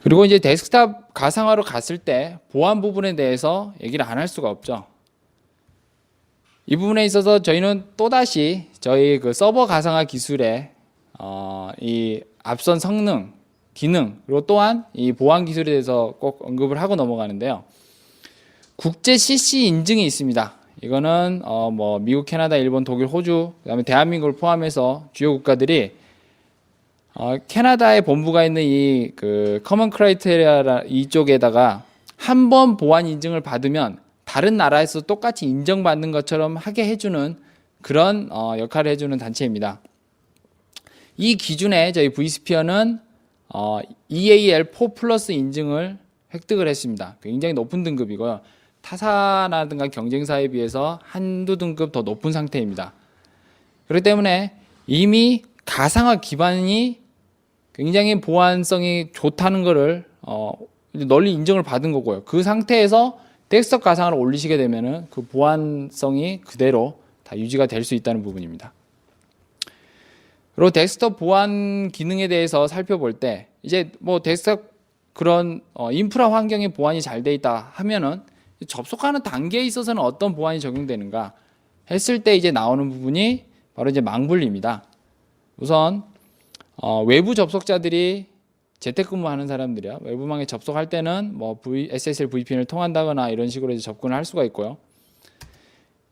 그리고 이제 데스크탑 가상화로 갔을 때 보안 부분에 대해서 얘기를 안 할 수가 없죠. 이 부분에 있어서 저희는 또다시 저희 그 서버 가상화 기술의 이 앞선 성능, 기능, 그리고 또한 이 보안 기술에 대해서 꼭 언급을 하고 넘어가는데요. 국제 CC 인증이 있습니다. 이거는 뭐 미국, 캐나다, 일본, 독일, 호주, 그다음에 대한민국을 포함해서 주요 국가들이 캐나다에 본부가 있는 이 그 커먼 크라이테리아 이쪽에다가 한 번 보안 인증을 받으면 다른 나라에서 똑같이 인정받는 것처럼 하게 해주는 그런 역할을 해주는 단체입니다. 이 기준에 저희 V스피어는 EAL4 플러스 인증을 획득을 했습니다. 굉장히 높은 등급이고요. 타사라든가 경쟁사에 비해서 한두 등급 더 높은 상태입니다. 그렇기 때문에 이미 가상화 기반이 굉장히 보안성이 좋다는 것을 널리 인정을 받은 거고요. 그 상태에서 데스크톱 가상화를 올리시게 되면은 그 보안성이 그대로 다 유지가 될 수 있다는 부분입니다. 그리고 데스크톱 보안 기능에 대해서 살펴볼 때 이제 뭐 데스크톱 그런 인프라 환경에 보안이 잘 돼 있다 하면은 접속하는 단계에 있어서는 어떤 보안이 적용되는가 했을 때 이제 나오는 부분이 바로 이제 망분리입니다. 우선 외부 접속자들이 재택근무하는 사람들이요. 외부망에 접속할 때는 뭐 SSL VPN을 통한다거나 이런 식으로 이제 접근을 할 수가 있고요.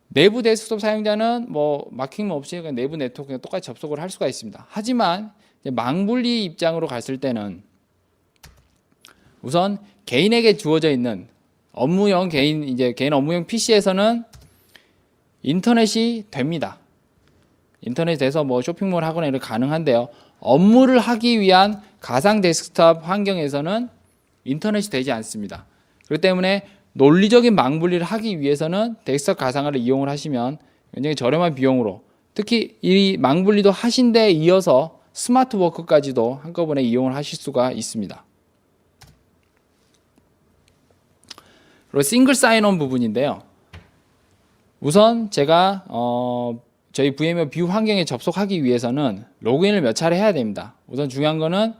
내부 데스크톱 사용자는 뭐 막힘 없이 그냥 내부 네트워크에 똑같이 접속을 할 수가 있습니다. 하지만 이제 망분리 입장으로 갔을 때는 우선 개인에게 주어져 있는 업무용 개인 업무용 PC에서는 인터넷이 됩니다. 인터넷에서 뭐 쇼핑몰 하거나 이런 가능한데요. 업무를 하기 위한 가상 데스크톱 환경에서는 인터넷이 되지 않습니다. 그렇기 때문에 논리적인 망분리를 하기 위해서는 데스크톱 가상화를 이용을 하시면 굉장히 저렴한 비용으로 특히 이 망분리도 하신 데에 이어서 스마트 워크까지도 한꺼번에 이용을 하실 수가 있습니다. 그리고 싱글 사인온 부분인데요. 우선 제가 저희 VMware 뷰 환경에 접속하기 위해서는 로그인을 몇 차례 해야 됩니다. 우선 중요한 거는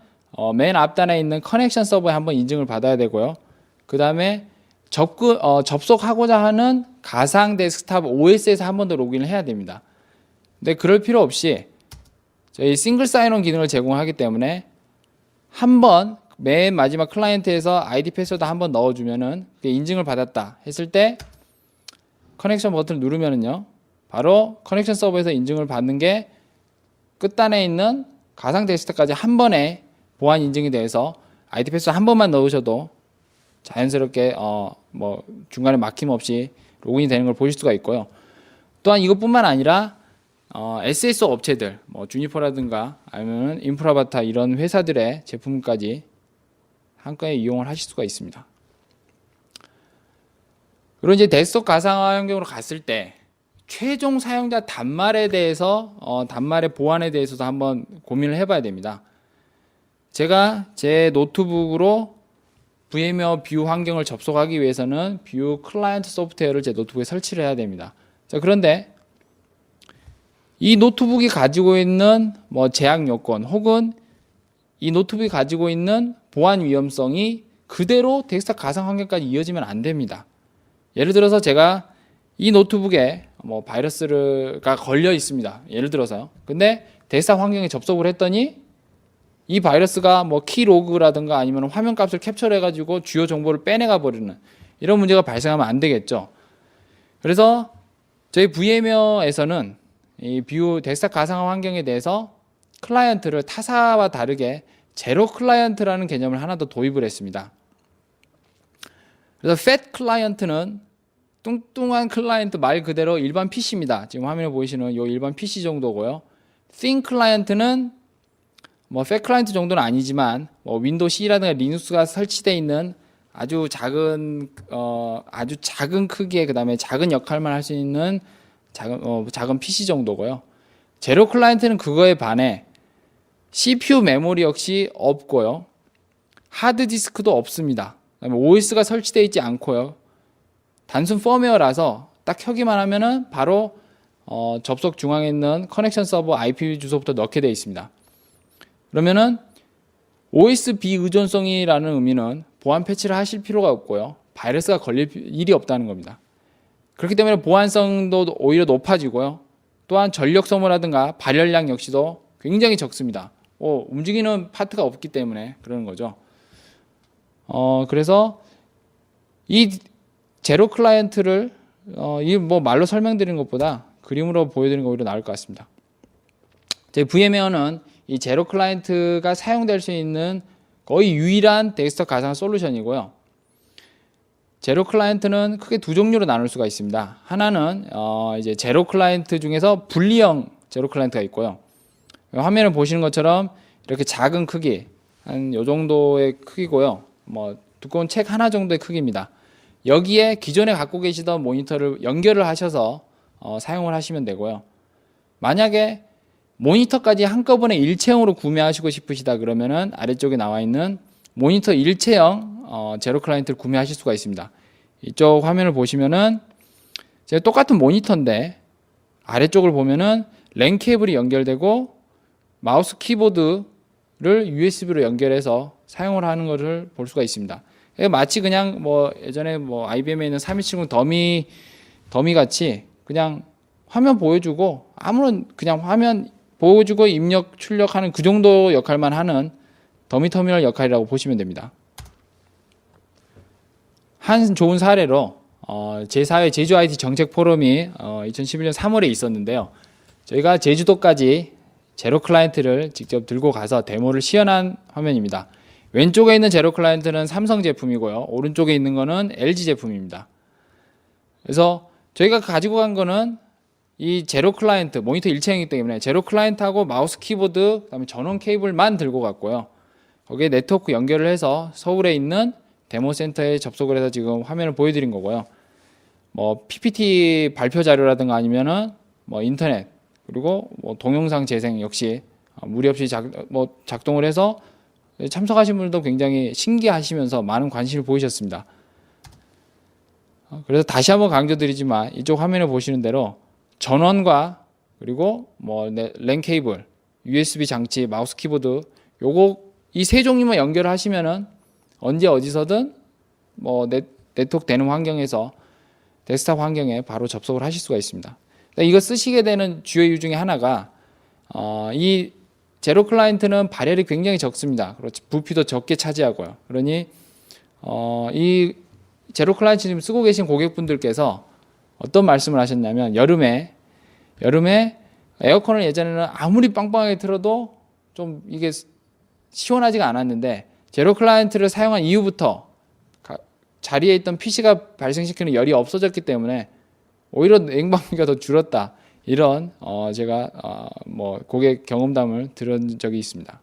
맨 앞단에 있는 커넥션 서버에 한번 인증을 받아야 되고요. 그 다음에 접속하고자 하는 가상 데스크탑 OS에서 한 번 더 로그인을 해야 됩니다. 근데 그럴 필요 없이 저희 싱글 사인온 기능을 제공하기 때문에 한번 맨 마지막 클라이언트에서 아이디 패스워드 한번 넣어주면은 인증을 받았다 했을 때 커넥션 버튼을 누르면은요. 바로 커넥션 서버에서 인증을 받는 게 끝단에 있는 가상 데스크탑까지 한 번에 보안 인증이 돼서 아이디 패스워드 한 번만 넣으셔도 자연스럽게 뭐 중간에 막힘 없이 로그인이 되는 걸 보실 수가 있고요. 또한 이것뿐만 아니라 SS 업체들, 뭐 주니퍼라든가 아니면 인프라바타 이런 회사들의 제품까지 한꺼번에 이용을 하실 수가 있습니다. 그리고 이제 데스크톱 가상화 환경으로 갔을 때 최종 사용자 단말에 대해서 단말의 보안에 대해서도 한번 고민을 해봐야 됩니다. 제가 제 노트북으로 VMware 뷰 환경을 접속하기 위해서는 뷰 클라이언트 소프트웨어를 제 노트북에 설치를 해야 됩니다. 자, 그런데 이 노트북이 가지고 있는 뭐 제약 요건 혹은 이 노트북이 가지고 있는 보안 위험성이 그대로 데스크탑 가상 환경까지 이어지면 안 됩니다. 예를 들어서 제가 이 노트북에 뭐 바이러스가 걸려 있습니다. 예를 들어서요. 근데 데스크탑 환경에 접속을 했더니 이 바이러스가 뭐 키로그라든가 아니면 화면 값을 캡처를 해가지고 주요 정보를 빼내가 버리는 이런 문제가 발생하면 안 되겠죠. 그래서 저희 VMware에서는 이 뷰 데스크탑 가상화 환경에 대해서 클라이언트를 타사와 다르게 제로 클라이언트라는 개념을 하나 더 도입을 했습니다. 그래서 FAT 클라이언트는 뚱뚱한 클라이언트 말 그대로 일반 PC입니다. 지금 화면에 보이시는 이 일반 PC 정도고요. Thin 클라이언트는 뭐 FAT 클라이언트 정도는 아니지만 뭐 윈도우 C라든가 리눅스가 설치되어 있는 아주 작은 크기의 그다음에 작은 역할만 할 수 있는 작은 PC 정도고요. 제로 클라이언트는 그거에 반해 CPU 메모리 역시 없고요. 하드 디스크도 없습니다. 그다음에 OS가 설치되어 있지 않고요. 단순 펌웨어라서 딱 켜기만 하면은 바로 접속 중앙에 있는 커넥션 서버 IP 주소부터 넣게 되어 있습니다. 그러면은 OS 비의존성이라는 의미는 보안 패치를 하실 필요가 없고요. 바이러스가 걸릴 일이 없다는 겁니다. 그렇기 때문에 보안성도 오히려 높아지고요. 또한 전력 소모라든가 발열량 역시도 굉장히 적습니다. 움직이는 파트가 없기 때문에 그러는 거죠. 그래서 이 제로 클라이언트를 이 뭐 말로 설명드리는 것보다 그림으로 보여드리는 게 오히려 나을 것 같습니다. 제 VMware는 이 제로 클라이언트가 사용될 수 있는 거의 유일한 데스크톱 가상 솔루션이고요. 제로 클라이언트는 크게 두 종류로 나눌 수가 있습니다. 하나는 이제 제로 클라이언트 중에서 분리형 제로 클라이언트가 있고요. 화면을 보시는 것처럼 이렇게 작은 크기, 한 요 정도의 크기고요. 뭐 두꺼운 책 하나 정도의 크기입니다. 여기에 기존에 갖고 계시던 모니터를 연결을 하셔서 사용을 하시면 되고요. 만약에 모니터까지 한꺼번에 일체형으로 구매하시고 싶으시다 그러면은 아래쪽에 나와 있는 모니터 일체형 제로 클라이언트를 구매하실 수가 있습니다. 이쪽 화면을 보시면은 제가 똑같은 모니터인데 아래쪽을 보면은 랜 케이블이 연결되고 마우스 키보드를 USB로 연결해서 사용을 하는 것을 볼 수가 있습니다. 마치 그냥 뭐 예전에 뭐 IBM에 있는 3270 더미 같이 그냥 화면 보여주고 아무런 그냥 화면 보여주고 입력 출력하는 그 정도 역할만 하는 더미 터미널 역할이라고 보시면 됩니다. 한 좋은 사례로 제4회 제주 IT 정책 포럼이 2011년 3월에 있었는데요. 저희가 제주도까지 제로 클라이언트를 직접 들고 가서 데모를 시연한 화면입니다. 왼쪽에 있는 제로 클라이언트는 삼성 제품이고요. 오른쪽에 있는 거는 LG 제품입니다. 그래서 저희가 가지고 간 거는 이 제로 클라이언트, 모니터 일체형이기 때문에 제로 클라이언트하고 마우스 키보드, 그다음에 전원 케이블만 들고 갔고요. 거기에 네트워크 연결을 해서 서울에 있는 데모 센터에 접속을 해서 지금 화면을 보여드린 거고요. 뭐 PPT 발표 자료라든가 아니면은 뭐 인터넷 그리고 뭐 동영상 재생 역시 무리 없이 작동을 해서 참석하신 분들도 굉장히 신기하시면서 많은 관심을 보이셨습니다. 그래서 다시 한번 강조드리지만 이쪽 화면을 보시는 대로 전원과 그리고 뭐 랜 케이블, USB 장치, 마우스 키보드 요거 이 세 종류만 연결을 하시면은 언제 어디서든 뭐 네트워크 되는 환경에서 데스크탑 환경에 바로 접속을 하실 수가 있습니다. 이거 쓰시게 되는 주요 이유 중에 하나가 이 제로 클라이언트는 발열이 굉장히 적습니다. 그렇지 부피도 적게 차지하고요. 그러니 이 제로 클라이언트 지금 쓰고 계신 고객분들께서 어떤 말씀을 하셨냐면 여름에 에어컨을 예전에는 아무리 빵빵하게 틀어도 좀 이게 시원하지가 않았는데 제로 클라이언트를 사용한 이후부터 자리에 있던 PC가 발생시키는 열이 없어졌기 때문에 오히려 냉방비가 더 줄었다. 이런 제가 뭐 고객 경험담을 들은 적이 있습니다.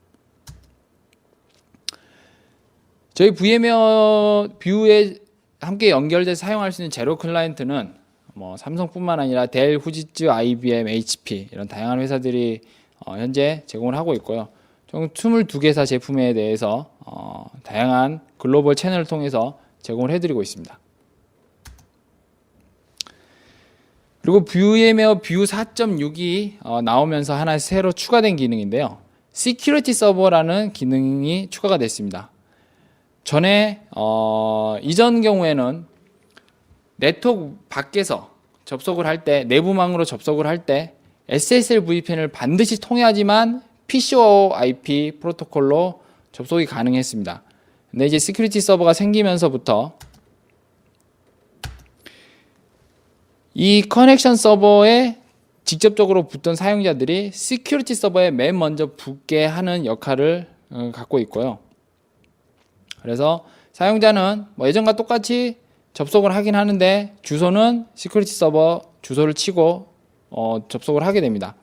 저희 VMware 뷰에 함께 연결돼서 사용할 수 있는 제로 클라이언트는 뭐 삼성뿐만 아니라 델, 후지츠, IBM, HP 이런 다양한 회사들이 현재 제공을 하고 있고요. 총 22개사 제품에 대해서 다양한 글로벌 채널을 통해서 제공을 해드리고 있습니다. 그리고 VMware 뷰 4.6이 나오면서 하나 새로 추가된 기능인데요. 시큐리티 서버라는 기능이 추가가 됐습니다. 전에 이전 경우에는 네트워크 밖에서 접속을 할 때 내부망으로 접속을 할 때 SSL VPN을 반드시 통해야지만 PCOIP 프로토콜로 접속이 가능했습니다. 근데 이제 시큐리티 서버가 생기면서부터 이 커넥션 서버에 직접적으로 붙던 사용자들이 시큐리티 서버에 맨 먼저 붙게 하는 역할을 갖고 있고요. 그래서 사용자는 뭐 예전과 똑같이 접속을 하긴 하는데 주소는 시큐리티 서버 주소를 치고 접속을 하게 됩니다.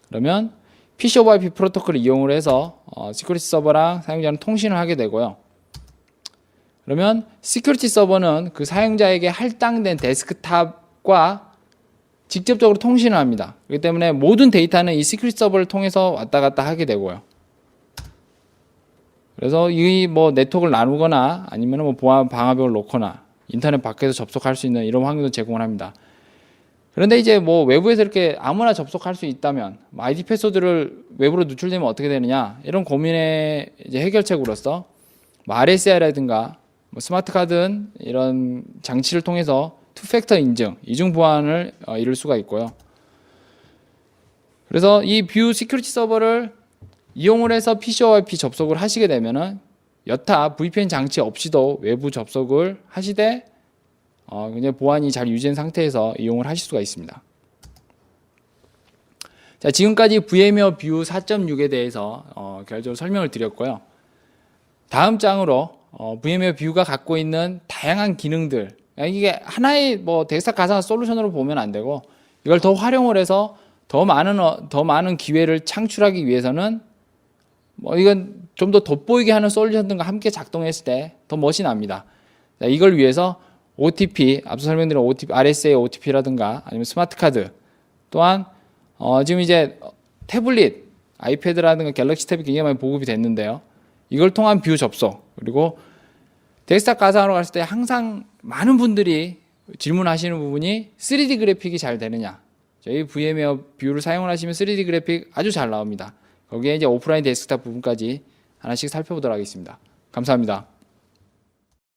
그러면 PCOIP 프로토콜을 이용을 해서 시큐리티 서버랑 사용자는 통신을 하게 되고요. 그러면 시큐리티 서버는 그 사용자에게 할당된 데스크탑과 직접적으로 통신을 합니다. 그렇기 때문에 모든 데이터는 이 시큐리티 서버를 통해서 왔다 갔다 하게 되고요. 그래서 이 뭐 네트워크를 나누거나 아니면 뭐 보안 방화벽을 놓거나 인터넷 밖에서 접속할 수 있는 이런 환경도 제공을 합니다. 그런데 이제 뭐 외부에서 이렇게 아무나 접속할 수 있다면 아이디 패스워드를 외부로 노출되면 어떻게 되느냐 이런 고민의 이제 해결책으로서 뭐 RSA라든가 뭐 스마트 카드 등 이런 장치를 통해서 투팩터 인증, 이중 보안을 이룰 수가 있고요. 그래서 이 뷰 시큐리티 서버를 이용을 해서 PCOIP 접속을 하시게 되면은 여타 VPN 장치 없이도 외부 접속을 하시되 그냥 보안이 잘 유지된 상태에서 이용을 하실 수가 있습니다. 자, 지금까지 VM웨어 뷰 4.6에 대해서 결정적으로 설명을 드렸고요. 다음 장으로 VM웨어 뷰가 갖고 있는 다양한 기능들, 이게 하나의 뭐 덱스탑 가상 솔루션으로 보면 안 되고 이걸 더 활용을 해서 더 많은 기회를 창출하기 위해서는 뭐 이건 좀 더 돋보이게 하는 솔루션들과 함께 작동했을 때 더 멋이 납니다. 자, 이걸 위해서 OTP, 앞서 설명드린 OTP, RSA OTP라든가 아니면 스마트 카드, 또한 지금 이제 태블릿, 아이패드라든가 갤럭시 탭이 굉장히 많이 보급이 됐는데요. 이걸 통한 뷰 접속, 그리고 덱스탑 가상으로 갔을 때 항상 많은 분들이 질문하시는 부분이 3D 그래픽이 잘 되느냐. 저희 VM웨어 뷰를 사용을 하시면 3D 그래픽 아주 잘 나옵니다. 거기에 이제 오프라인 데스크탑 부분까지 하나씩 살펴보도록 하겠습니다. 감사합니다.